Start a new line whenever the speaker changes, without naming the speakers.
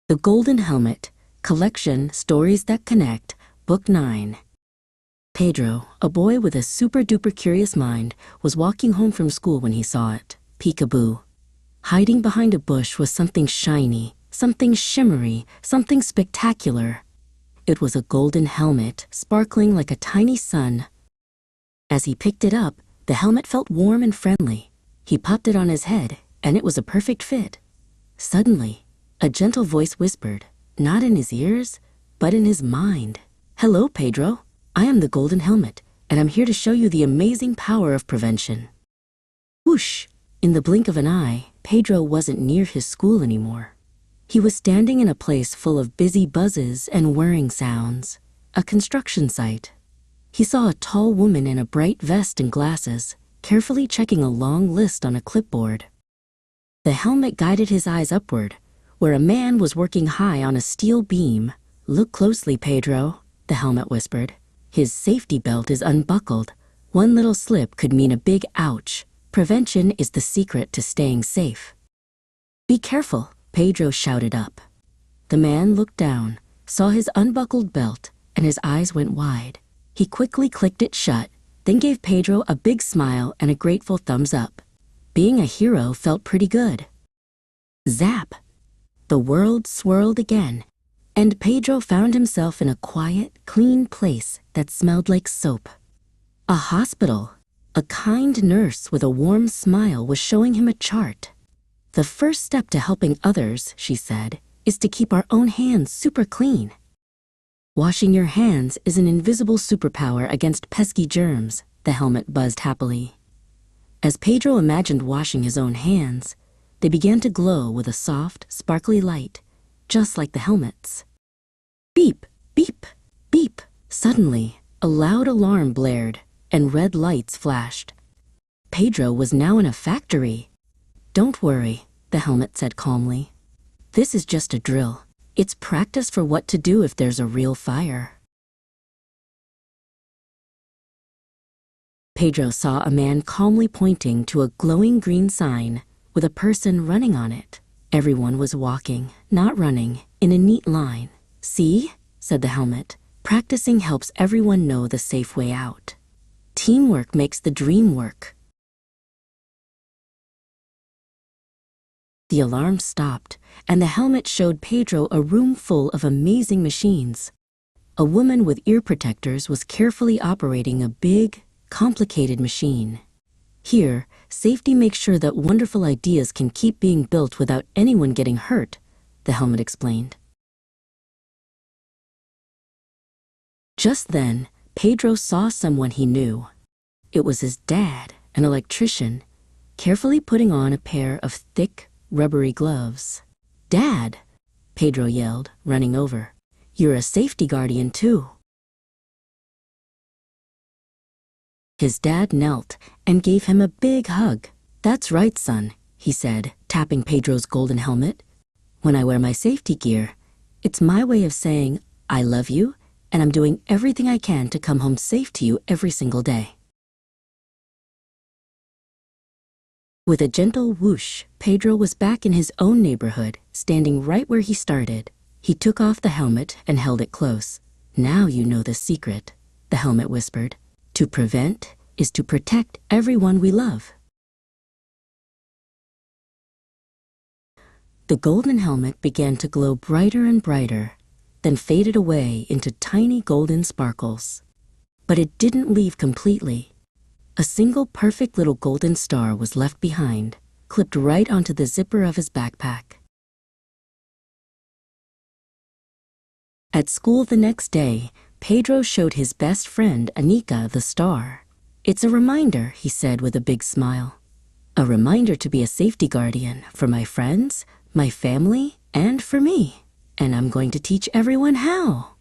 The Golden Helmet, Collection, Stories That Connect, Book 9. Pedro, a boy with a super-duper curious mind, was walking home from school when he saw it. Peekaboo. Hiding behind a bush was something shiny, something shimmery, something spectacular. It was a golden helmet, sparkling like a tiny sun. As he picked it up, the helmet felt warm and friendly. He popped it on his head, and it was a perfect fit. Suddenly, a gentle voice whispered, not in his ears, but in his mind. "Hello, Pedro. I am the Golden Helmet, and I'm here to show you the amazing power of prevention." Whoosh! In the blink of an eye, Pedro wasn't near his school anymore. He was standing in a place full of busy buzzes and whirring sounds, a construction site. He saw a tall woman in a bright vest and glasses, carefully checking a long list on a clipboard. The helmet guided his eyes upward, where a man was working high on a steel beam. "Look closely, Pedro," the helmet whispered. "His safety belt is unbuckled. One little slip could mean a big ouch. Prevention is the secret to staying safe." "Be careful," Pedro shouted up. The man looked down, saw his unbuckled belt, and his eyes went wide. He quickly clicked it shut, then gave Pedro a big smile and a grateful thumbs up. Being a hero felt pretty good. Zap! The world swirled again, and Pedro found himself in a quiet, clean place that smelled like soap. A hospital. A kind nurse with a warm smile was showing him a chart. "The first step to helping others," she said, "is to keep our own hands super clean." "Washing your hands is an invisible superpower against pesky germs," the helmet buzzed happily. As Pedro imagined washing his own hands, they began to glow with a soft, sparkly light, just like the helmet's. Beep, beep, beep. Suddenly, a loud alarm blared, and red lights flashed. Pedro was now in a factory. "Don't worry," the helmet said calmly. "This is just a drill. It's practice for what to do if there's a real fire." Pedro saw a man calmly pointing to a glowing green sign with a person running on it. Everyone was walking, not running, in a neat line. "See?" said the helmet. "Practicing helps everyone know the safe way out. Teamwork makes the dream work." The alarm stopped, and the helmet showed Pedro a room full of amazing machines. A woman with ear protectors was carefully operating a big, complicated machine. "Here, safety makes sure that wonderful ideas can keep being built without anyone getting hurt," the helmet explained. Just then, Pedro saw someone he knew. It was his dad, an electrician, carefully putting on a pair of thick, rubbery gloves. "Dad!" Pedro yelled, running over. "You're a safety guardian, too." His dad knelt and gave him a big hug. "That's right, son," he said, tapping Pedro's golden helmet. "When I wear my safety gear, it's my way of saying, I love you, and I'm doing everything I can to come home safe to you every single day." With a gentle whoosh, Pedro was back in his own neighborhood, standing right where he started. He took off the helmet and held it close. "Now you know the secret," the helmet whispered. "To prevent is to protect everyone we love." The golden helmet began to glow brighter and brighter, then faded away into tiny golden sparkles. But it didn't leave completely. A single perfect little golden star was left behind, clipped right onto the zipper of his backpack. At school the next day, Pedro showed his best friend Anika the star. "It's a reminder," he said with a big smile. "A reminder to be a safety guardian for my friends, my family, and for me. And I'm going to teach everyone how."